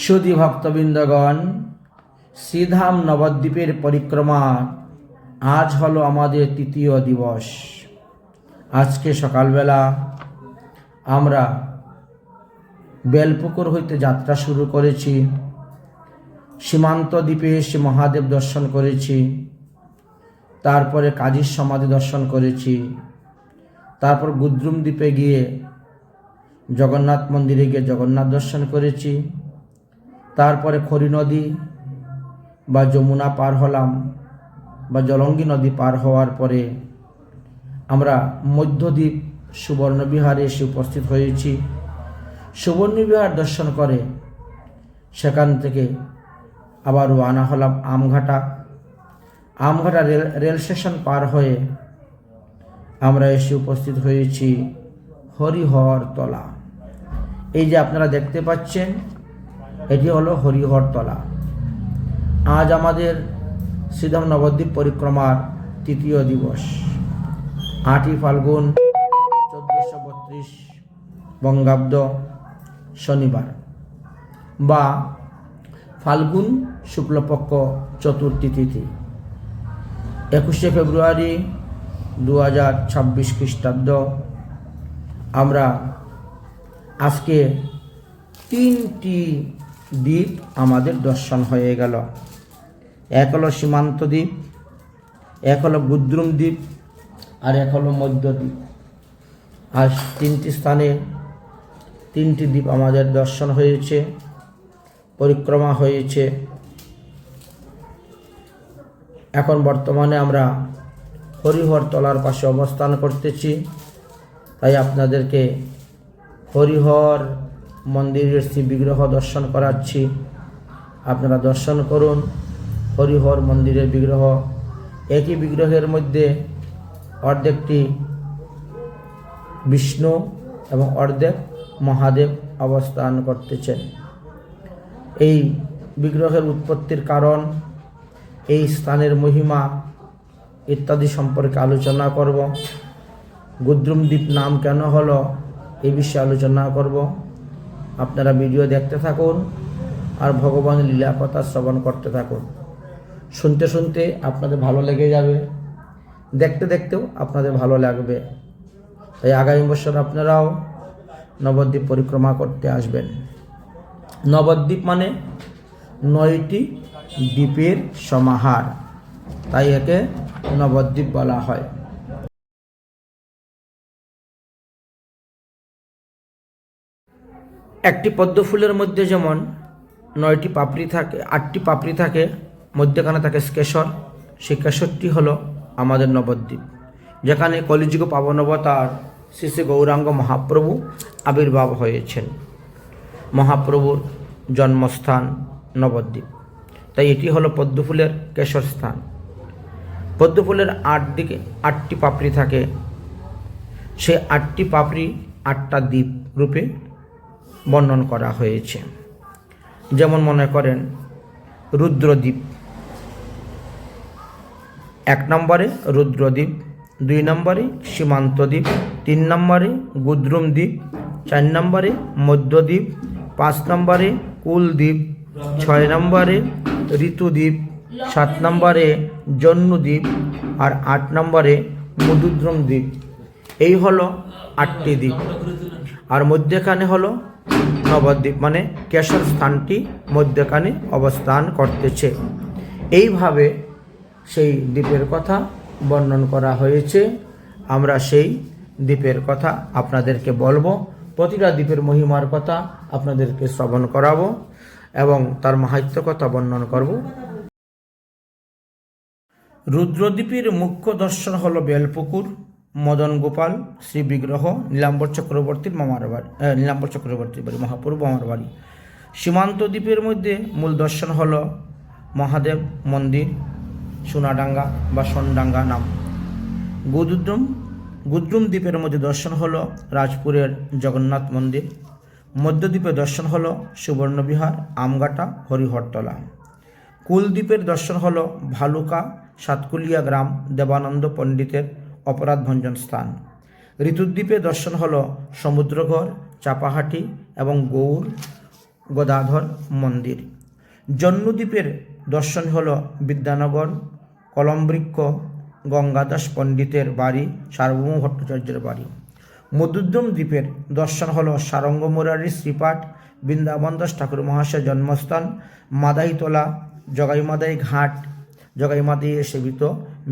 সুধী ভক্তবৃন্দগণ, শ্রীধাম নবদ্বীপের পরিক্রমা আজ হলো আমাদের তৃতীয় দিবস। আজকে সকালবেলা আমরা বেলপুকুর হইতে যাত্রা শুরু করেছি। সীমান্ত দ্বীপে এসে মহাদেব দর্শন করেছি, তারপরে কাজীর সমাধি দর্শন করেছি, তারপর গুদ্রুম দ্বীপে গিয়ে জগন্নাথ মন্দিরে গিয়ে জগন্নাথ দর্শন করেছি, তারপরে খড়ি নদী বা যমুনা পার হলাম বা জলঙ্গি নদী পার হওয়ার পরে আমরা মধ্যদ্বীপ সুবর্ণবিহারে এসে উপস্থিত হয়েছি। সুবর্ণবিহার দর্শন করে সেখান থেকে আবার রওনা হলাম আমঘাটা। রেল স্টেশন পার হয়ে আমরা এসে উপস্থিত হয়েছি হরিহরতলা। এই যে আপনারা দেখতে পাচ্ছেন, এটি হলো হরিহরতলা। আজ আমাদের শ্রীধাম নবদ্বীপ পরিক্রমার তৃতীয় দিবস, 8ই ফাল্গুন 1432 বঙ্গাব্দ শনিবার বা ফাল্গুন শুক্লপক্ষ চতুর্থী তিথি, 21শে ফেব্রুয়ারি 2026 খ্রিস্টাব্দ। আমরা আজকে 3টি দ্বীপ আমাদের দর্শন হয়ে গেল। এক হলো সীমান্ত দ্বীপ, এক হলো গুদ্রুম দ্বীপ, আর এক হলো মধ্যদ্বীপ। আজ 3টি স্থানে 3টি দ্বীপ আমাদের দর্শন হয়েছে, পরিক্রমা হয়েছে। এখন বর্তমানে আমরা হরিহরতলার পাশে অবস্থান করতেছি, তাই আপনাদেরকে হরিহর মন্দিরের শ্রী বিগ্রহ দর্শন করাচ্ছি। আপনারা দর্শন করুন হরিহর মন্দিরের বিগ্রহ। একই বিগ্রহের মধ্যে অর্ধেকটি বিষ্ণু এবং অর্ধেক মহাদেব অবস্থান করতেছেন। এই বিগ্রহের উৎপত্তির কারণ, এই স্থানের মহিমা ইত্যাদি সম্পর্কে আলোচনা করব। গুদ্রুম দ্বীপ নাম কেন হলো এই বিষয়ে আলোচনা করব। আপনারা ভিডিও দেখতে থাকুন আর ভগবানের লীলা কথা শ্রবণ করতে থাকুন। শুনতে শুনতে আপনাদের ভালো লেগে যাবে, দেখতে দেখতেও আপনাদের ভালো লাগবে। তাই আগামী বছর আপনারাও নবদ্বীপ পরিক্রমা করতে আসবেন। নবদ্বীপ মানে 9টি দ্বীপের সমাহার, তাই একে নবদ্বীপ বলা হয়। একটি পদ্ম ফুলের মধ্যে যেমন 9টি পাপড়ি থাকে, 8টি পাপড়ি থাকে, মধ্যখানে থাকে কেশর। সেই কেশরটি হলো আমাদের নবদ্বীপ, যেখানে কলিযুগ পাবন অবতার শ্রী শ্রী গৌরাঙ্গ মহাপ্রভু আবির্ভাব হয়েছেন। মহাপ্রভুর জন্মস্থান নবদ্বীপ, তাই এটি হলো পদ্মফুলের কেশর স্থান। পদ্মফুলের 8টি পাপড়ি থাকে, সেই 8টি পাপড়ি 8টা দ্বীপ রূপে বর্ণন করা হয়েছে। যেমন মনে করেন রুদ্রদ্বীপ, 1 নম্বরে রুদ্রদ্বীপ, 2 নম্বরে সীমান্ত দ্বীপ, 3 নম্বরে গুদ্রুম দ্বীপ, 4 নম্বরে মধ্যদ্বীপ, 5 নম্বরে কুলদ্বীপ, 6 নম্বরে ঋতুদ্বীপ, 7 নম্বরে জন্নুদ্বীপ, আর 8 নম্বরে মধুদ্রম দ্বীপ। এই হলো 8টি দ্বীপ। আর মধ্যখানে হলো নবদ্বীপ, মানে কেশর স্থানটি মধ্যখানে অবস্থান করতেছে। এইভাবে সেই দ্বীপের কথা বর্ণন করা হয়েছে। আমরা সেই দ্বীপের কথা আপনাদেরকে বলবো, প্রতিটা দ্বীপের মহিমার কথা আপনাদেরকে শ্রবণ করাবো এবং তার মাহাত্ম্য কথা বর্ণন করব। রুদ্রদ্বীপের মুখ্য দর্শন হলো বেলপুকুর, মদন গোপাল শ্রী বিগ্রহ, নীলাম্বর চক্রবর্তীর বাড়ি, মহাপ্রভু মামার বাড়ি। সীমান্ত দ্বীপের মধ্যে মূল দর্শন হলো মহাদেব মন্দির, সোনাডাঙ্গা বা সোনডাঙ্গা নাম। গুদ্রুম দ্বীপের মধ্যে দর্শন হলো রাজপুরের জগন্নাথ মন্দির। মধ্যদ্বীপের দর্শন হলো সুবর্ণবিহার, আমঘাটা, হরিহরতলা। কুলদ্বীপের দর্শন হলো ভালুকা, সাতকুলিয়া গ্রাম, দেবানন্দ পণ্ডিতের অপরাধ ভঞ্জন স্থান। ঋতুদ্বীপে দর্শন হলো সমুদ্রঘর, চাপাহাটি এবং গৌর গদাধর মন্দির। জন্মদ্বীপের দর্শন হল বিদ্যানগর, কলমবৃক্ষ, গঙ্গাদাস পণ্ডিতের বাড়ি, সার্বভৌম ভট্টাচার্যের বাড়ি। মধুদ্রম দ্বীপের দর্শন হল সারঙ্গ মুরারির শ্রীপাঠ, বৃন্দাবন দাস ঠাকুর মহাশয়ের জন্মস্থান, মাদাইতলা, জগাইমাদাই ঘাট, জগাইমাদাইয়ের সেবিত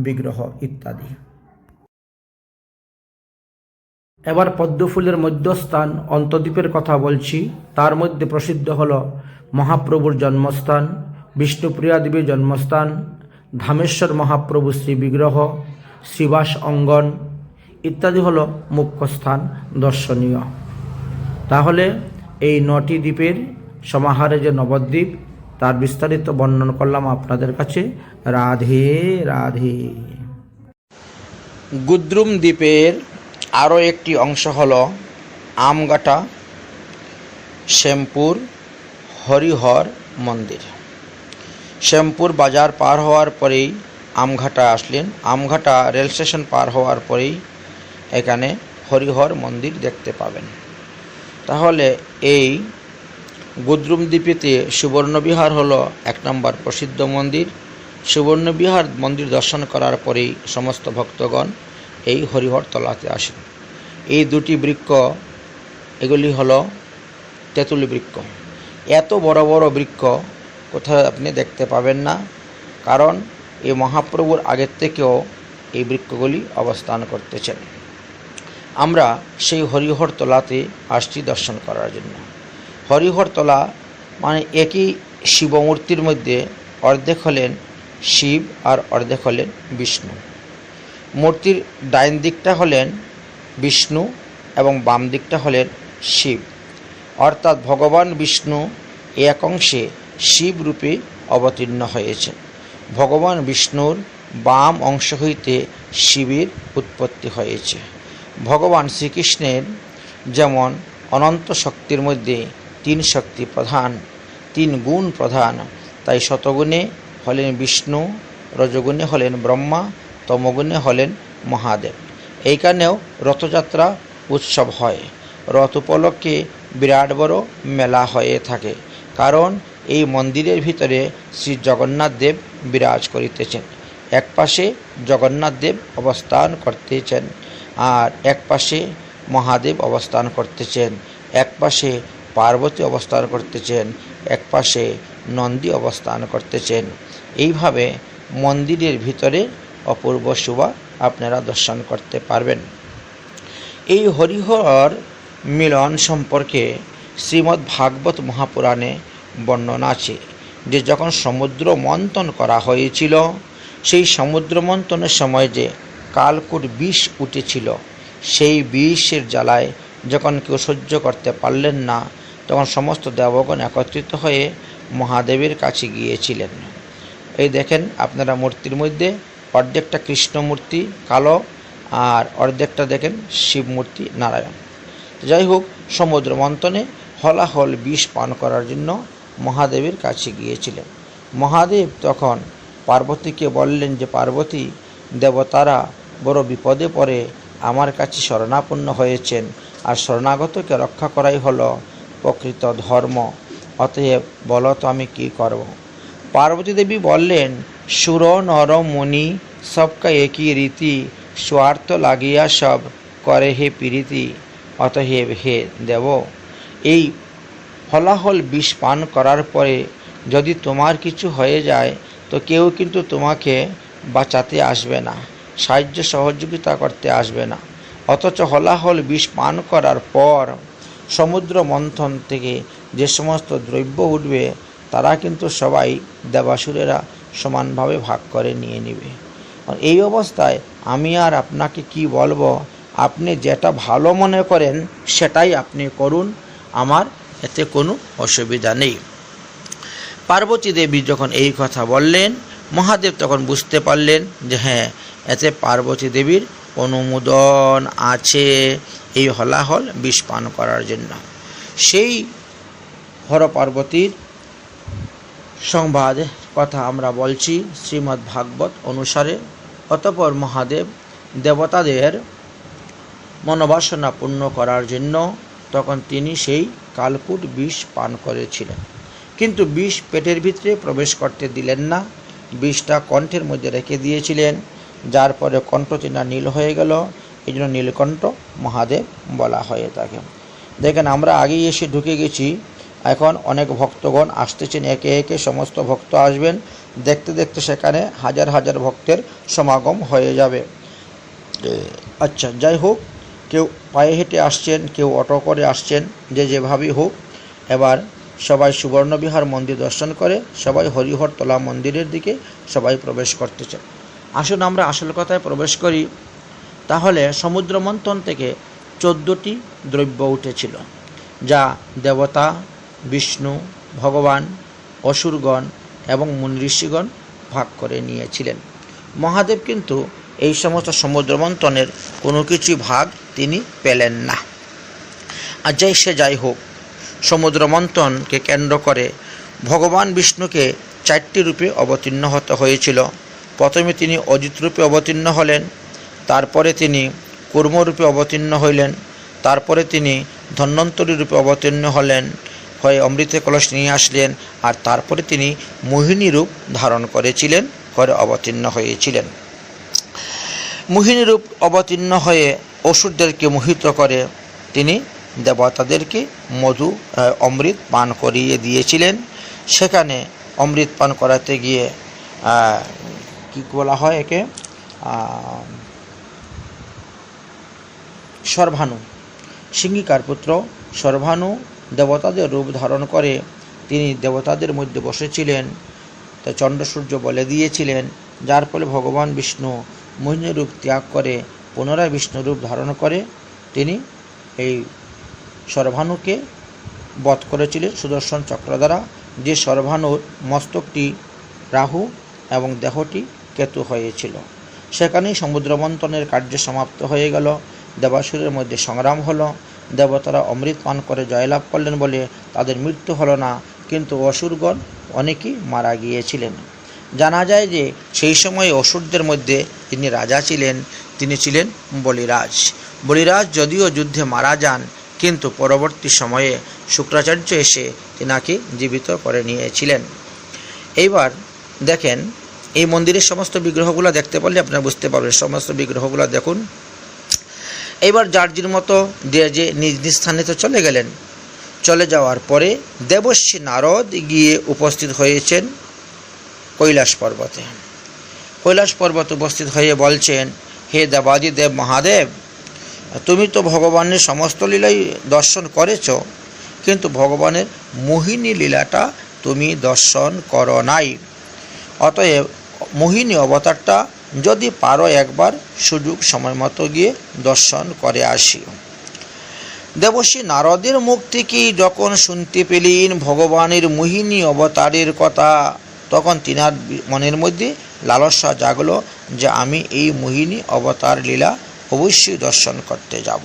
বিগ্রহ ইত্যাদি। এবার পদ্মফুলের মধ্যস্থান অন্তদ্বীপের কথা বলছি। তার মধ্যে প্রসিদ্ধ হল মহাপ্রভুর জন্মস্থান, বিষ্ণুপ্রিয়া দেবীর জন্মস্থান, ধামেশ্বর মহাপ্রভু শ্রী বিগ্রহ, শ্রীবাস অঙ্গন ইত্যাদি হল মুখ্য স্থান দর্শনীয়। তাহলে এই 9টি দ্বীপের সমাহারে যে নবদ্বীপ, তার বিস্তারিত বর্ণন করলাম আপনাদের কাছে। রাধে রাধে। গুদ্রুম দ্বীপের আরও একটি অংশ হল আমগাটা শ্যামপুর হরিহর মন্দির। শ্যামপুর বাজার পার হওয়ার পরেই আমঘাটা আসলেন। আমঘাটা রেল স্টেশন পার হওয়ার পরেই এখানে হরিহর মন্দির দেখতে পাবেন। তাহলে এই গুদ্রুম দ্বীপেতে সুবর্ণবিহার হলো 1 নম্বর প্রসিদ্ধ মন্দির। সুবর্ণবিহার মন্দির দর্শন করার পরেই সমস্ত ভক্তগণ এই হরিহর তলাতে আসেন। এই 2টি বৃক্ষ, এগুলি হলো তেঁতুল বৃক্ষ। এত বড় বড় বৃক্ষ কোথাও আপনি দেখতে পাবেন না, কারণ এই মহাপ্রভুর আগের থেকেও এই বৃক্ষগুলি অবস্থান করতেছেন। আমরা সেই হরিহর তলাতে আসছি দর্শন করার জন্য। হরিহর তলা মানে একই শিবমূর্তির মধ্যে অর্ধেক হলেন শিব আর অর্ধেক হলেন বিষ্ণু। মূর্তির ডাইন দিকটা হলেন বিষ্ণু এবং বাম দিকটা হলেন শিব, অর্থাৎ ভগবান বিষ্ণু এক অংশে শিব রূপে অবতীর্ণ হয়েছেন। ভগবান বিষ্ণুর বাম অংশ হইতে শিবের উৎপত্তি হয়েছে। ভগবান শ্রীকৃষ্ণের যেমন অনন্ত শক্তির মধ্যে 3 শক্তি প্রধান, 3 গুণ প্রধান, তাই শতগুণে হলেন বিষ্ণু, রজগুণে হলেন ব্রহ্মা, তমগুণে হলেন মহাদেব। এইখানেও রথযাত্রা উৎসব হয়। রথ উপলক্ষে বিরাট বড় মেলা হয়ে থাকে, কারণ এই মন্দিরের ভিতরে শ্রী জগন্নাথ দেব বিরাজ করিতেছেন। এক পাশে জগন্নাথ দেব অবস্থান করতেছেন, আর এক পাশে মহাদেব অবস্থান করতেছেন, এক পাশে পার্বতী অবস্থান করতেছেন, এক পাশে নন্দী অবস্থান করতেছেন। এইভাবে মন্দিরের ভিতরে অপূর্ব শোভা আপনারা দর্শন করতে পারবেন। এই হরিহর মিলন সম্পর্কে শ্রীমদ্ ভাগবত মহাপুরাণে বর্ণনা আছে যে যখন সমুদ্র মন্থন করা হয়েছিল, সেই সমুদ্র মন্থনের সময় যে কালকূট বিষ উঠেছিল, সেই বিষের জ্বালায় যখন কেউ সহ্য করতে পারলেন না, তখন সমস্ত দেবগণ একত্রিত হয়ে মহাদেবের কাছে গিয়েছিলেন। এই দেখেন আপনারা মূর্তির মধ্যে অর্ধেকটা কৃষ্ণ মূর্তি কালো, আর অর্ধেকটা দেখেন শিব মূর্তি নারায়ণ। যাই হোক, সমুদ্র মন্থনে হলাহল বিষ পান করার জন্য মহাদেবের কাছে গিয়েছিলেন। মহাদেব তখন পার্বতীকে বললেন যে, পার্বতী, দেবতারা বড় বিপদে পড়ে আমার কাছে শরণাপন্ন হয়েছেন, আর শরণাগতকে রক্ষা করাই হলো প্রকৃত ধর্ম। অতএব বলো তো আমি কী করব? পার্বতী দেবী বললেন, সুর নর মুনি সবকা একই রীতি, স্বার্থ লাগিয়া সব করে হে প্রীতি। অতএব হে দেব, এই হলাহল বিষ পান করার পরে যদি তোমার কিছু হয়ে যায়, তো কেউ কিন্তু তোমাকে বাঁচাতে আসবে না, সাহায্য সহযোগিতা করতে আসবে না। অথচ হলাহল বিষ পান করার পর সমুদ্র মন্থন থেকে যে সমস্ত দ্রব্য উঠবে, তারা কিন্তু সবাই দেবাসুরেরা সমানভাবে ভাগ করে নিয়ে নেবে। এই অবস্থায় আমি আর আপনাকে কি বলবো? আপনি যেটা ভালো মনে করেন সেটাই আপনি করুন, আমার এতে কোনো অসুবিধা নেই। পার্বতী দেবী যখন এই কথা বললেন, মহাদেব তখন বুঝতে পারলেন যে হ্যাঁ, এতে পার্বতী দেবীর অনুমোদন আছে এই হলাহল বিষ পান করার জন্য। সেই হর পার্বতীর সংবাদ কথা আমরা বলছি শ্রীমদ্ ভাগবত অনুসারে। অতঃপর মহাদেব দেবতাদের মনোবাসনা পূর্ণ করার জন্য তখন তিনি সেই কালকুট বিষ পান করেছিলেন, কিন্তু বিষ পেটের ভিতরে প্রবেশ করতে দিলেন না, বিষটা কণ্ঠের মধ্যে রেখে দিয়েছিলেন, যার পরে কণ্ঠ তিনার নীল হয়ে গেল। এই জন্য নীলকণ্ঠ মহাদেব বলা হয়ে থাকে। দেখেন, আমরা আগেই এসে ঢুকে গেছি, এখন অনেক ভক্তগণ আসতেছেন, একে একে সমস্ত ভক্ত আসবেন, দেখতে দেখতে সেখানে হাজার হাজার ভক্তের সমাগম হয়ে যাবে। আচ্ছা, যাই হোক, কেউ পায়ে হেঁটে আসছেন, কেউ অটো করে আসছেন, যে যেভাবেই হোক, এবার সবাই সুবর্ণবিহার মন্দির দর্শন করে সবাই হরিহরতলা মন্দিরের দিকে সবাই প্রবেশ করতেছে। আসুন আমরা আসল কথায় প্রবেশ করি। তাহলে সমুদ্র মন্থন থেকে 14টি দ্রব্য উঠেছিল, যা দেবতা, বিষ্ণু, ভগবান, অসুরগণ এবং মুনি ঋষিগণ ভাগ করে নিয়েছিলেন। মহাদেব কিন্তু এই সমস্ত সমুদ্র মন্থনের কোনো কিছু ভাগ তিনি পেলেন না। আর যাই হোক, সমুদ্র মন্থনকে কেন্দ্র করে ভগবান বিষ্ণুকে 4টি রূপে অবতীর্ণ হতে হয়েছিল। প্রথমে তিনি অজিত রূপে অবতীর্ণ হলেন, তারপরে তিনি কূর্মরূপে অবতীর্ণ হইলেন, তারপরে তিনি ধন্বন্তরী রূপে অবতীর্ণ হলেন, হয়ে অমৃতের কলস নিয়ে আসলেন, আর তারপরে তিনি মোহিনী রূপ ধারণ করেছিলেন, করে অবতীর্ণ হয়েছিলেন। মোহিনী রূপ অবতীর্ণ হয়ে অসুরদেরকে মোহিত করে তিনি দেবতাদেরকে অমৃত পান করিয়ে দিয়েছিলেন। সেখানে অমৃত পান করাতে গিয়ে কি বলা হয় একে, সর্বাণু, সিংহিকার পুত্র সর্বাণু দেবতাদের রূপ ধারণ করে তিনি দেবতাদের মধ্যে বসেছিলেন, তা চন্দ্র সূর্য বলে দিয়েছিলেন, যার ফলে ভগবান বিষ্ণু মোহিনী রূপ ত্যাগ করে পুনরায় বিষ্ণু রূপ ধারণ করে তিনি এই সর্বাণুকে বধ করেছিলেন সুদর্শন চক্র দ্বারা, যে সর্বাণুর মস্তকটি রাহু এবং দেহটি কেতু হয়েছিল। সেখানেই সমুদ্র মন্থনের কার্য সমাপ্ত হয়ে গেল। দেবাসুরের মধ্যে সংগ্রাম হলো, দেবতারা অমৃত পান করে জয়লাভ করলেন বলে তাদের মৃত্যু হলো না, কিন্তু অসুরগণ অনেকেই মারা গিয়েছিলেন। জানা যায় যে সেই সময় অসুরদের মধ্যে যিনি রাজা ছিলেন তিনি ছিলেন বলিরাজ। বলিরাজ যদিও যুদ্ধে মারা যান, কিন্তু পরবর্তী সময়ে শুক্রাচার্য এসে তিনাকে জীবিত করে নিয়েছিলেন। এইবার দেখেন, এই মন্দিরের সমস্ত বিগ্রহগুলো দেখতে পারলে আপনারা বুঝতে পারবেন। সমস্ত বিগ্রহগুলো দেখুন। এইবার যার মতো যে নিজ নিজ স্থানে তো চলে গেলেন। চলে যাওয়ার পরে দেবর্ষি নারদ গিয়ে উপস্থিত হয়েছেন কৈলাস পর্বতে। কৈলাস পর্বত উপস্থিত হয়ে বলছেন, হে দেবাদিদেব মহাদেব, তুমি তো ভগবানের সমস্ত লীলাই দর্শন করেছ, কিন্তু ভগবানের মোহিনী লীলাটা তুমি দর্শন করো নাই। অতএব মোহিনী অবতারটা যদি পারো একবার সুযোগ সময় মতো গিয়ে দর্শন করে আসিও। দেবর্ষি নারদের মুখ থেকেই যখন শুনতে পেলেন ভগবানের মোহিনী অবতারের কথা, তখন তিনার মনের মধ্যে লালসা জাগলো যে আমি এই মোহিনী অবতার লীলা অবশ্যই দর্শন করতে যাব।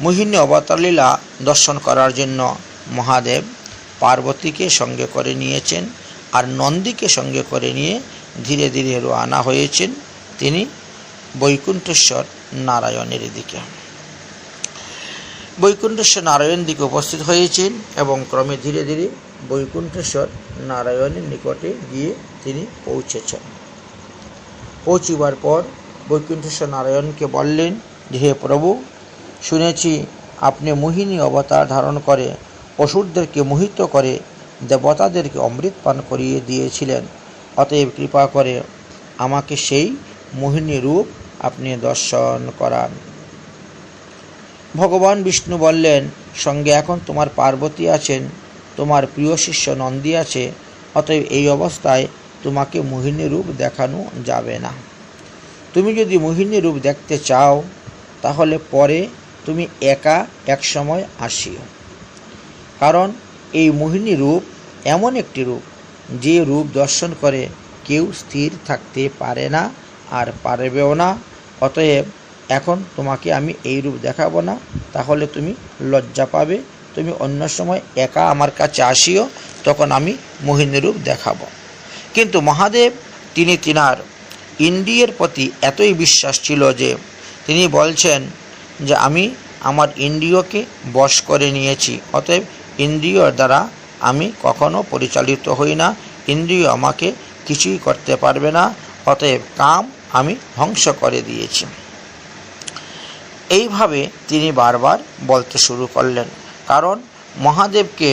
মোহিনী অবতার লীলা দর্শন করার জন্য মহাদেব পার্বতীকে সঙ্গে করে নিয়েছেন, আর নন্দীকে সঙ্গে করে নিয়ে ধীরে ধীরে রওনা হয়েছেন তিনি বৈকুণ্ঠেশ্বর নারায়ণের দিকে। বৈকুণ্ঠেশ্বর নারায়ণ দিকে উপস্থিত হয়েছেন এবং ক্রমে ধীরে ধীরে বৈকুণ্ঠেশ্বর নারায়ণের নিকটে গিয়ে তিনি পৌঁছেছেন। পৌঁছিবার পর বৈকুণ্ঠেশ্বর নারায়ণকে বললেন, হে প্রভু, শুনেছি আপনি মোহিনী অবতার ধারণ করে অসুরদেরকে মোহিত করে দেবতাদেরকে অমৃত পান করিয়ে দিয়েছিলেন। অতএব কৃপা করে আমাকে সেই মোহিনী রূপ আপনি দর্শন করান। ভগবান বিষ্ণু বললেন, সঙ্গে এখন তোমার পার্বতী আছেন, তোমার প্রিয় শিষ্য নন্দী আছে, অতএব এই অবস্থায় তোমাকে মোহিনী রূপ দেখানো যাবে না। তুমি যদি মোহিনী রূপ দেখতে চাও তাহলে পরে তুমি একা এক সময় আসিও, কারণ এই মোহিনী রূপ এমন একটি রূপ যে রূপ দর্শন করে কেউ স্থির থাকতে পারে না আর পারবেও না। অতএব এখন তোমাকে আমি এই রূপ দেখাবো না, তাহলে তুমি লজ্জা পাবে। তুমি অন্য সময় একা আমার কাছে আসিও, তখন আমি মোহিনী রূপ দেখাবো। কিন্তু মহাদেব তিনি তিনার ইন্দ্রিয়ের প্রতি এতই বিশ্বাস ছিল যে তিনি বলছেন যে আমি আমার ইন্দ্রিয়কে বশ করে নিয়েছি, অতএব ইন্দ্রিয়র দ্বারা আমি কখনো পরিচালিত হই না, ইন্দ্রিয় আমাকে কিছুই করতে পারবে না, অতএব কাম আমি ধ্বংস করে দিয়েছি। এইভাবে তিনি বারবার বলতে শুরু করলেন। কারণ মহাদেবকে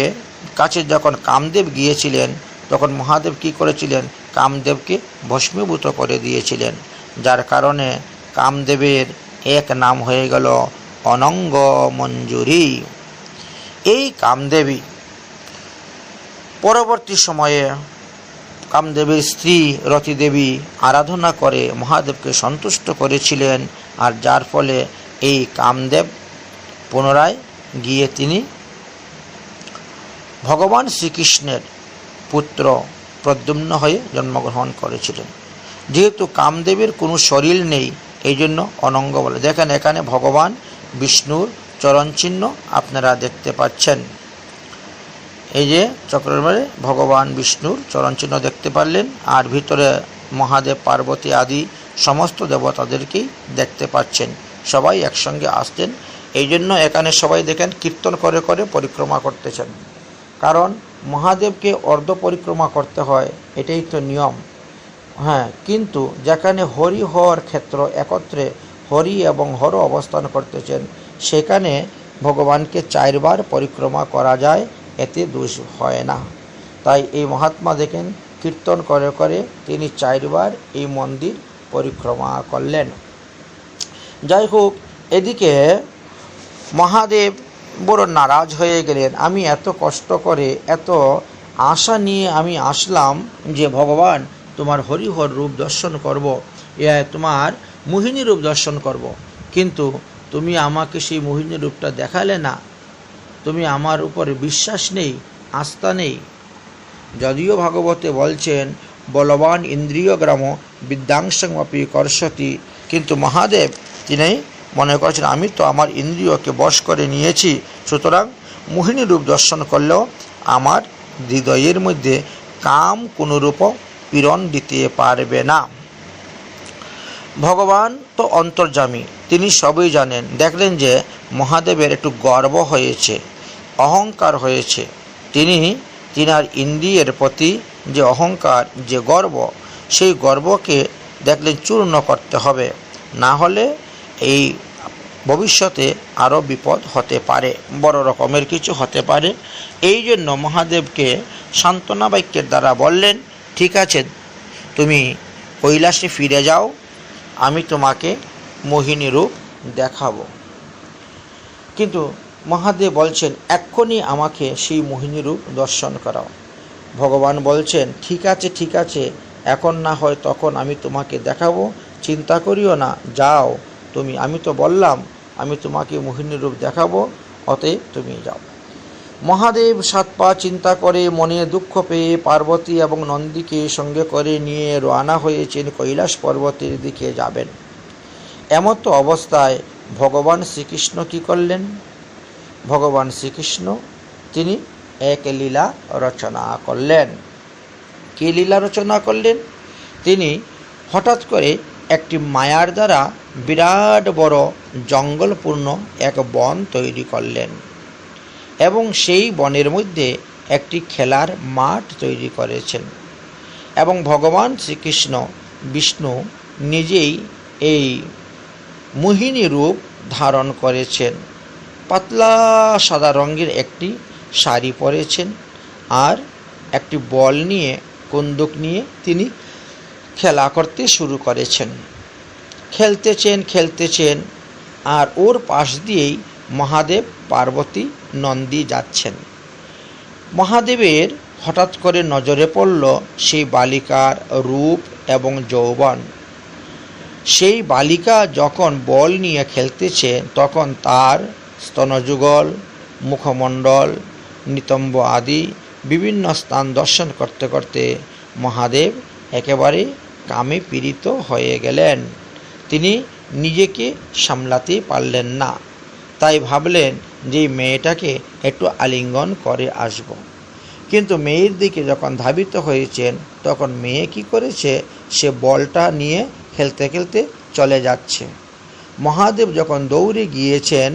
কাছে যখন কামদেব গিয়েছিলেন, তখন মহাদেব কি করেছিলেন? কামদেবকে ভস্মীভূত করে দিয়েছিলেন, যার কারণে কামদেবের এক নাম হয়ে গেল অনঙ্গ মঞ্জুরি। এই কামদেবী পরবর্তী সময়ে কামদেবের স্ত্রী রতিদেবী আরাধনা করে মহাদেবকে সন্তুষ্ট করেছিলেন, আর যার ফলে এই কামদেব পুনরায় গিয়ে তিনি ভগবান শ্রীকৃষ্ণের পুত্র প্রদ্যুম্ন হয়ে জন্মগ্রহণ করেছিলেন। যেহেতু কামদেবের কোনো শরীর নেই, এই জন্য অনঙ্গ বলে। দেখেন এখানে ভগবান বিষ্ণুর চরণচিহ্ন আপনারা দেখতে পাচ্ছেন। এই যে চক্রের মধ্যে ভগবান বিষ্ণুর চরণচিহ্ন দেখতে পারলেন, আর ভিতরে মহাদেব, পার্বতী আদি সমস্ত দেবতাদেরকেই দেখতে পাচ্ছেন। সবাই একসঙ্গে আসছেন। এই জন্য এখানে সবাই দেখেন কীর্তন করে করে পরিক্রমা করতেছেন, কারণ মহাদেবকে অর্ধ পরিক্রমা করতে হয়, এটাই তো নিয়ম। হ্যাঁ, কিন্তু যেখানে হরি হর ক্ষেত্র একত্রে হরি এবং হর অবস্থান করতেছেন, সেখানে ভগবানকে 4 বার পরিক্রমা করা যায়, এতে দোষ হয় না। তাই এই মহাত্মা দেখেন কীর্তন করে করে তিনি 4 বার এই মন্দির পরিক্রমা করলেন। যাই হোক, এদিকে মহাদেব বড় নারাজ হয়ে গেলেন। আমি এত কষ্ট করে এত আশা নিয়ে আমি আসলাম যে ভগবান তোমার হরিহর রূপ দর্শন করব, তোমার মোহিনী রূপ দর্শন করব, কিন্তু তুমি আমাকে সেই মোহিনী রূপটা দেখালে না। তুমি আমার উপরে বিশ্বাস নেই, আস্থা নেই। যদিও ভাগবতে বলছেন বলবান ইন্দ্রিয় গ্রাম বিদ্যাংশমপি কর্ষতি, কিন্তু মহাদেব তিনি মনে করছেন আমি তো আমার ইন্দ্রিয়কে বশ করে নিয়েছি, সুতরাং মোহিনী রূপ দর্শন করলেও আমার হৃদয়ের মধ্যে কাম কোনরূপ পীড়ন দিতে পারবে না। ভগবান তো অন্তর্যামী, তিনি সবই জানেন। দেখলেন যে মহাদেবের একটু গর্ব হয়েছে, অহংকার হয়েছে। তিনার ইন্দ্রিয়ের প্রতি যে অহংকার, যে গর্ব, সেই গর্বকে দেখলেন চূর্ণ করতে হবে, না হলে এই ভবিষ্যতে আরও বিপদ হতে পারে, বড় রকমের কিছু হতে পারে। এই জন্য মহাদেবকে সান্ত্বনা বাক্যের দ্বারা বললেন, ঠিক আছে, তুমি কৈলাসে ফিরে যাও, আমি তোমাকে মোহিনী রূপ দেখাবো। কিন্তু মহাদেব বলছেন এক্ষুনি আমাকে সেই মোহিনী রূপ দর্শন করাও। ভগবান বলছেন ঠিক আছে, এখন না হয় তখন আমি তোমাকে দেখাবো, চিন্তা করিও না, যাও তুমি। আমি তো বললাম আমি তোমাকে মোহিনী রূপ দেখাবো, অতএব তুমি যাও। মহাদেব 7 পা চিন্তা করে মনে দুঃখ পেয়ে পার্বতী এবং নন্দীকে সঙ্গে করে নিয়ে রওনা হয়েছেন কৈলাস পর্বতের দিকে যাবেন। এমতো অবস্থায় ভগবান শ্রীকৃষ্ণ কি করলেন? ভগবান শ্রীকৃষ্ণ তিনি এক লীলা রচনা করলেন। কি লীলা রচনা করলেন? তিনি হঠাৎ করে একটি মায়ার দ্বারা বিরাট বড় জঙ্গলপূর্ণ এক বন তৈরি করলেন, এবং সেই বনের মধ্যে একটি খেলার মাঠ তৈরি করেছেন। এবং ভগবান শ্রীকৃষ্ণ বিষ্ণু নিজেই এই মোহিনী রূপ ধারণ করেছেন। পাতলা সাদা রঙের একটি শাড়ি পরেছেন, আর একটি বল নিয়ে, কন্দুক নিয়ে তিনি খেলা করতে শুরু করেছেন। খেলতেছেন, আর ওর পাশ দিয়েই মহাদেব, পার্বতী, নন্দী যাচ্ছেন। মহাদেবের হঠাৎ করে নজরে পড়ল সেই বালিকার রূপ এবং যৌবন। সেই বালিকা যখন বল নিয়ে খেলতেছে, তখন তার স্তনযুগল, মুখমণ্ডল, নিতম্ব আদি বিভিন্ন স্থান দর্শন করতে করতে মহাদেব একেবারে কামে পীড়িত হয়ে গেলেন। তিনি নিজেকে সামলাতে পারলেন না, তাই ভাবলেন যে মেয়েটাকে একটু আলিঙ্গন করে আসব। কিন্তু মেয়ের দিকে যখন ধাবিত হয়েছেন, তখন মেয়ে কি করেছে? সে বলটা নিয়ে খেলতে খেলতে চলে যাচ্ছে। মহাদেব যখন দৌড়ে গিয়েছেন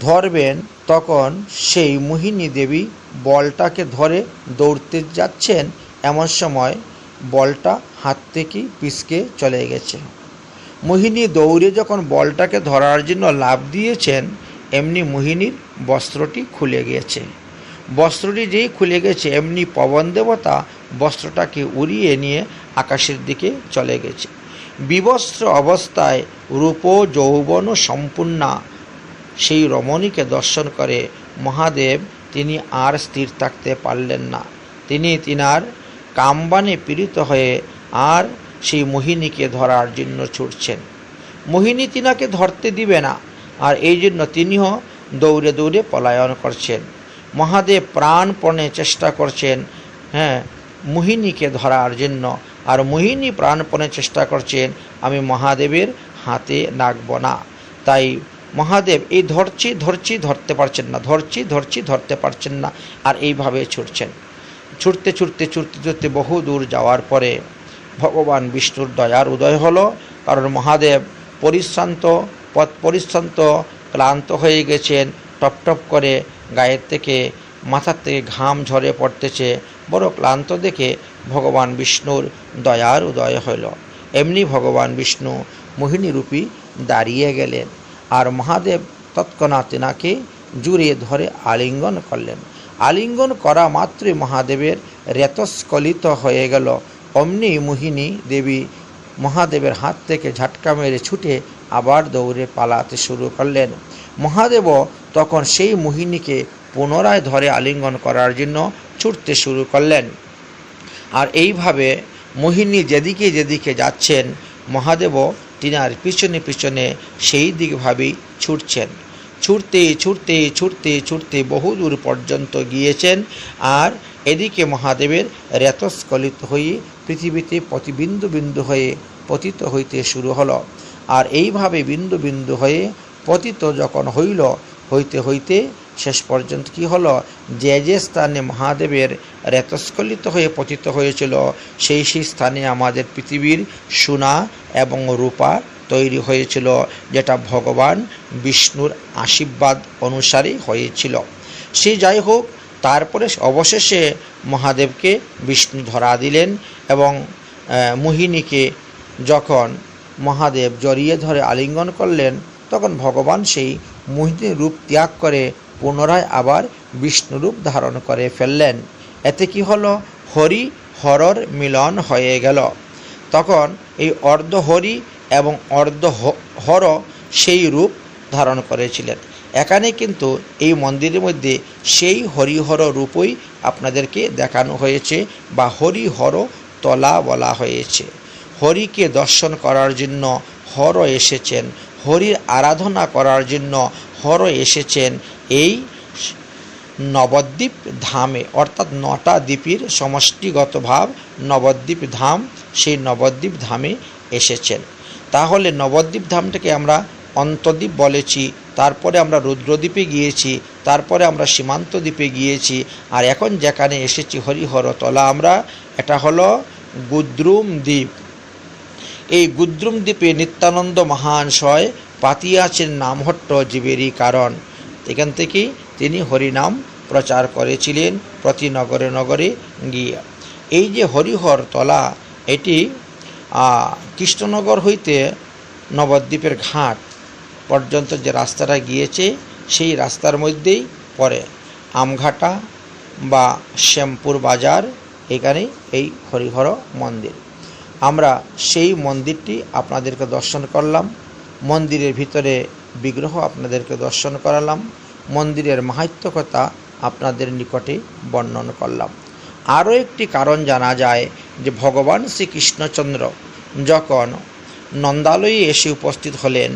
ধরবেন, তখন সেই মোহিনী দেবী বলটাকে ধরে দৌড়তে যাচ্ছেন, এমন সময় বলটা হাত থেকে পিছকে চলে গেছে। মোহিনী দৌড়ে যখন বলটাকে ধরার জন্য লাফ দিয়েছেন, এমনি মোহিনীর বস্ত্রটি খুলে গিয়েছে। বস্ত্রটি যেই খুলে গেছে, এমনি পবন দেবতা বস্ত্রটাকে উড়িয়ে নিয়ে আকাশের দিকে চলে গেছে। বিবস্ত্র অবস্থায় রূপ যৌবন সম্পূর্ণা সেই রমণীকে দর্শন করে মহাদেব তিনি আর স্থির থাকতে পারলেন না। তিনি তিনার কামবাণে পীড়িত হয়ে আর সেই মোহিনীকে ধরার জন্য ছুটছেন। মোহিনী তিনাকে ধরতে দিবে না, আর এই জন্য তিনিও দৌড়ে দৌড়ে পলায়ন করছেন। মহাদেব প্রাণপণে চেষ্টা করছেন মোহিনীকে ধরার জন্য, আর মোহিনী প্রাণপণে চেষ্টা করছেন আমি মহাদেবের হাতে লাগব না। তাই মহাদেব এই ধরতে পারছেন না, ধরতে পারছেন না, আর এইভাবে ছুটছেন। ছুটতে বহু দূর যাওয়ার পরে ভগবান বিষ্ণুর দয়ার উদয় হলো। কারণ মহাদেব পরিশ্রান্ত ক্লান্ত হয়ে গেছেন, টপ করে গায়ের থেকে মাথার থেকে ঘাম ঝরে পড়তেছে। বড় ক্লান্ত দেখে ভগবান বিষ্ণুর দয়ার উদয় হইল। এমনি ভগবান বিষ্ণু মোহিনী রূপী দাঁড়িয়ে গেলেন, আর মহাদেব তৎক্ষণাৎ তিনাকে জুড়ে ধরে আলিঙ্গন করলেন। আলিঙ্গন করা মাত্রই মহাদেবের রেতস্খলিত হয়ে গেল। অমনি মোহিনী দেবী মহাদেবের হাত থেকে ঝাটকা মেরে ছুটে আবার দৌড়ে পালাতে শুরু করলেন। মহাদেবও তখন সেই মোহিনীকে পুনরায় ধরে আলিঙ্গন করার জন্য ছুটতে শুরু করলেন। আর এইভাবে মোহিনী যেদিকে যাচ্ছেন, মহাদেবও তিনার পিছনে সেই দিকভাবেই ছুটছেন। ছুটতে বহুদূর পর্যন্ত গিয়েছেন। আর এদিকে মহাদেবের রেতস্খলিত হয়ে পৃথিবীতে বিন্দু হয়ে পতিত হইতে শুরু হলো। আর এইভাবে বিন্দু হয়ে পতিত যখন হইতে শেষ পর্যন্ত কি হলো, যে স্থানে মহাদেবের রেতস্খলিত হয়ে পতিত হয়েছিল, সেই স্থানে আমাদের পৃথিবীর সোনা এবং রূপা তৈরি হয়েছিল, যেটা ভগবান বিষ্ণুর আশীর্বাদ অনুসারে হয়েছিল। সে যাই হোক, তারপরে অবশেষে মহাদেবকে বিষ্ণু ধরা দিলেন, এবং মোহিনীকে যখন মহাদেব জড়িয়ে ধরে আলিঙ্গন করলেন, তখন ভগবান সেই মোহিনী রূপ ত্যাগ করে পুনরায় আবার বিষ্ণুরূপ ধারণ করে ফেললেন। এতে কি হলো, হরি হরর মিলন হয়ে গেল। তখন এই অর্ধ হরি এবং অর্ধ হর সেই রূপ ধারণ করেছিলেন। এখানে কিন্তু এই মন্দিরের মধ্যে সেই হরিহর রূপই আপনাদেরকে দেখানো হয়েছে, বা হরিহর তলা বলা হয়েছে। হরিকে দর্শন করার জন্য হর এসেছেন, হরির আরাধনা করার জন্য হর এসেছেন এই নবদ্বীপ ধামে, অর্থাৎ 9টা দ্বীপের সমষ্টিগত ভাব নবদ্বীপ ধাম, সেই নবদ্বীপ ধামে এসেছেন। তাহলে নবদ্বীপ ধামটাকে আমরা অন্তদ্বীপ বলেছি, তারপরে আমরা রুদ্রদ্বীপে গিয়েছি, তারপরে আমরা সীমান্ত দ্বীপে গিয়েছি, আর এখন যেখানে এসেছি হরিহরতলা আমরা, এটা হলো গুদ্রুম দ্বীপ। এই গুদ্রুম দ্বীপে নিত্যানন্দ মহাশয় পাতিয়াছেন নামহট্ট জীবেরই কারণ। এখান থেকে তিনি হরিনাম প্রচার করেছিলেন প্রতি নগরে গিয়ে। এই যে হরিহরতলা, এটি কৃষ্ণনগর হইতে নবদ্বীপের ঘাট পর্যন্ত যে রাস্তাটা গিয়েছে, সেই রাস্তার মধ্যেই পড়ে আমঘাটা বা শ্যামপুর বাজার, এখানে এই হরিহর মন্দির। আমরা সেই মন্দিরটি আপনাদেরকে দর্শন করলাম, মন্দিরের ভিতরে বিগ্রহ আপনাদেরকে দর্শন করালাম, মন্দিরের মাহাত্ম্য কথা আপনাদের নিকটে বর্ণন করলাম। আরও একটি কারণ জানা যায় যে ভগবান শ্রীকৃষ্ণচন্দ্র যখন নন্দালয়ে এসে উপস্থিত হলেন,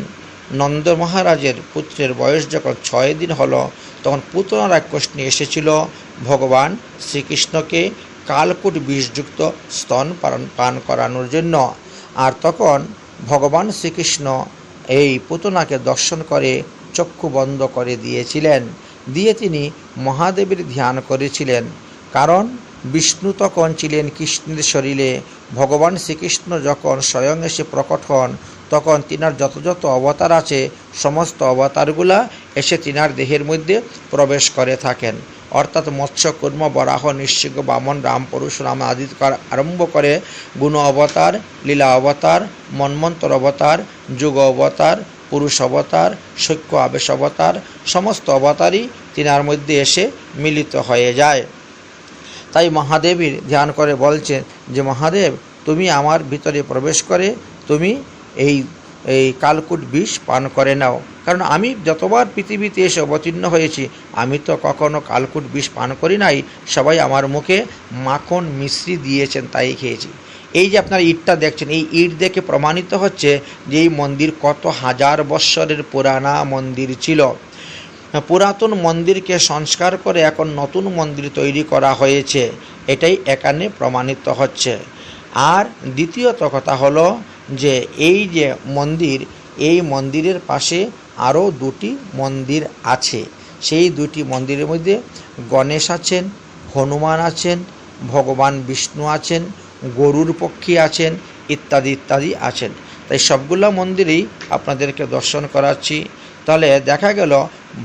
নন্দ মহারাজের পুত্রের বয়স যখন 6 দিন হলো, তখন পুতনা রাক্ষসী এসেছিল ভগবান শ্রীকৃষ্ণকে কালকূট বিষযুক্ত স্তন পান করানোর জন্য। আর তখন ভগবান শ্রীকৃষ্ণ এই পুতনাকে দর্শন করে চক্ষু বন্ধ করে দিয়েছিলেন, দিয়ে তিনি মহাদেবের ধ্যান করেছিলেন। কারণ বিষ্ণু তখন ছিলেন কৃষ্ণের শরীরে, ভগবান শ্রীকৃষ্ণ যখন স্বয়ং এসে প্রকট হন, তখন তিনার যত যত অবতার আছে সমস্ত অবতারগুলা এসে তিনার দেহের মধ্যে প্রবেশ করে থাকেন। অর্থাৎ মৎস্য কুর্ম বরাহ নৃসিংহ বামন রাম পরশুরাম আদি আরম্ভ করে গুণ অবতার, লীলা অবতার, মন্বন্তর অবতার, যুগ অবতার, পুরুষ অবতার, শৈক্য আবেশ অবতার, সমস্ত অবতারই তিনার মধ্যে এসে মিলিত হয়ে যায়। তাই মহাদেবীর ধ্যান করে বলছেন যে মহাদেব তুমি আমার ভিতরে প্রবেশ করে তুমি এই কালকুট বিষ পান করে নাও। কারণ আমি যতবার পৃথিবীতে এসে অবতীর্ণ হয়েছি আমি তো কখনো কালকুট বিষ পান করি নাই, সবাই আমার মুখে মাখন মিশ্রি দিয়েছেন তাই খেয়েছি। এই যে আপনারা ইটটা দেখছেন, এই ইট দেখে প্রমাণিত হচ্ছে যে এই মন্দির কত হাজার বৎসরের পুরানা মন্দির ছিল। পুরাতন মন্দিরকে সংস্কার করে এখন নতুন মন্দির তৈরি করা হয়েছে, এটাই এখানে প্রমাণিত হচ্ছে। আর দ্বিতীয়ত কথা হলো যে এই যে মন্দির, এই মন্দিরের পাশে আরও দুটি মন্দির আছে। সেই দুটি মন্দিরের মধ্যে গণেশ আছেন, হনুমান আছেন, ভগবান বিষ্ণু আছেন, গরুর পক্ষী আছেন, ইত্যাদি ইত্যাদি আছেন। তাই সবগুলো মন্দিরেই আপনাদেরকে দর্শন করাচ্ছি। তাহলে দেখা গেল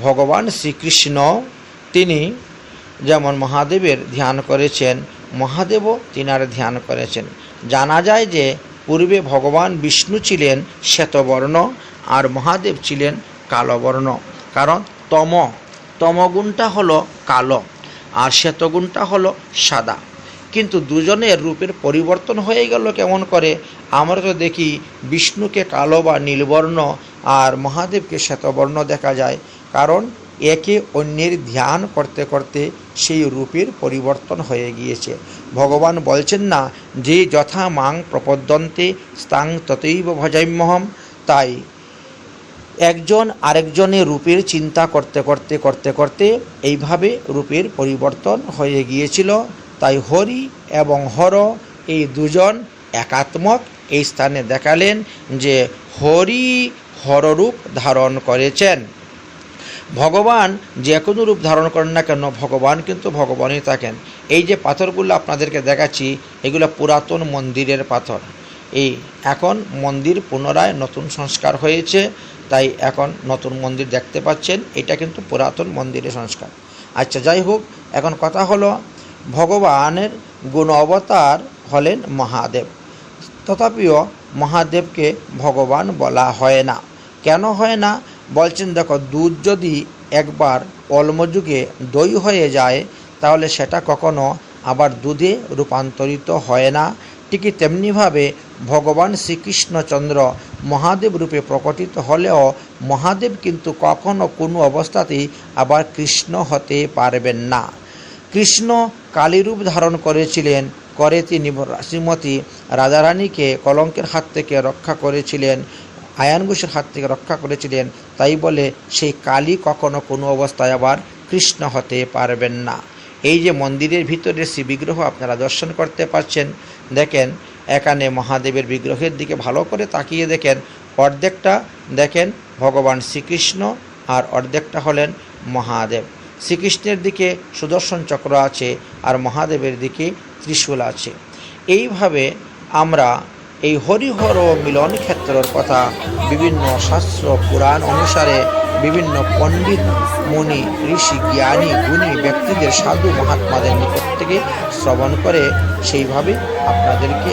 ভগবান শ্রীকৃষ্ণ তিনি যেমন মহাদেবের ধ্যান করেছেন, মহাদেবও তিনার ধ্যান করেছেন। জানা যায় যে পূর্বে ভগবান বিষ্ণু ছিলেন শ্বেতবর্ণ আর মহাদেব ছিলেন কালোবর্ণ। কারণ তমগুণটা হলো কালো আর শ্বেতগুণটা হলো সাদা। কিন্তু দুজনের রূপের পরিবর্তন হয়ে গেল কেমন করে? আমরা তো দেখি বিষ্ণুকে কালো বা নীলবর্ণ আর মহাদেবকে শ্বেতবর্ণ দেখা যায়। কারণ একে অন্যের ধ্যান করতে করতে সেই রূপের পরিবর্তন হয়ে গিয়েছে। ভগবান বলছেন না যে যথা মাং প্রপদ্যন্তে স্তাং ততৈব ভজাম্যহম। তাই একজন আরেকজনের রূপের চিন্তা করতে করতে করতে করতে এইভাবে রূপের পরিবর্তন হয়ে গিয়েছিল। তাই হরি এবং হর এই দুজন একাত্মক এই স্থানে দেখালেন যে হরি হররূপ ধারণ করেছেন। ভগবান যে কোনো রূপ ধারণ করেন না কেন ভগবান কিন্তু ভগবানই থাকেন। এই যে পাথরগুলো আপনাদেরকে দেখাচ্ছি এগুলো পুরাতন মন্দিরের পাথর। এই এখন মন্দির পুনরায় নতুন সংস্কার হয়েছে, তাই এখন নতুন মন্দির দেখতে পাচ্ছেন। এটা কিন্তু পুরাতন মন্দিরের সংস্কার। আচ্ছা, যাই হোক, এখন কথা হলো ভগবানের গুণ অবতার হলেন মহাদেব। তথাপিও মহাদেবকে ভগবান বলা হয় না। কেন হয় না? বলছেন দেখো, দুধ যদি একবার অল্পযুগে দই হয়ে যায় তাহলে সেটা কখনো আবার দুধে রূপান্তরিত হয় না। ঠিকই তেমনিভাবে ভগবান শ্রীকৃষ্ণচন্দ্র মহাদেব রূপে প্রকটিত হলেও মহাদেব কিন্তু কখনো কোনো অবস্থাতেই আবার কৃষ্ণ হতে পারবেন না। কৃষ্ণ কালীরূপ ধারণ করেছিলেন, করে তিনি শ্রীমতী রাধারানীকে কলঙ্কের হাত থেকে রক্ষা করেছিলেন, আয়ান ঘোষের হাত থেকে রক্ষা করেছিলেন। তাই বলে সেই কালী কখনো কোনো অবস্থায় আবার কৃষ্ণ হতে পারবেন না। এই যে মন্দিরের ভিতরে শ্রী বিগ্রহ আপনারা দর্শন করতে পাচ্ছেন, দেখেন এখানে মহাদেবের বিগ্রহের দিকে ভালো করে তাকিয়ে দেখেন, অর্ধেকটা দেখেন ভগবান শ্রীকৃষ্ণ আর অর্ধেকটা হলেন মহাদেব। শ্রীকৃষ্ণের দিকে সুদর্শন চক্র আছে আর মহাদেবের দিকে ত্রিশূল আছে। এইভাবে আমরা এই হরিহর মিলন ক্ষেত্রের কথা বিভিন্ন শাস্ত্র পুরাণ অনুসারে বিভিন্ন পণ্ডিত মুনি ঋষি জ্ঞানী গুণী ব্যক্তিদের সাধু মহাত্মাদের নিকট থেকে শ্রবণ করে সেইভাবে আপনাদেরকে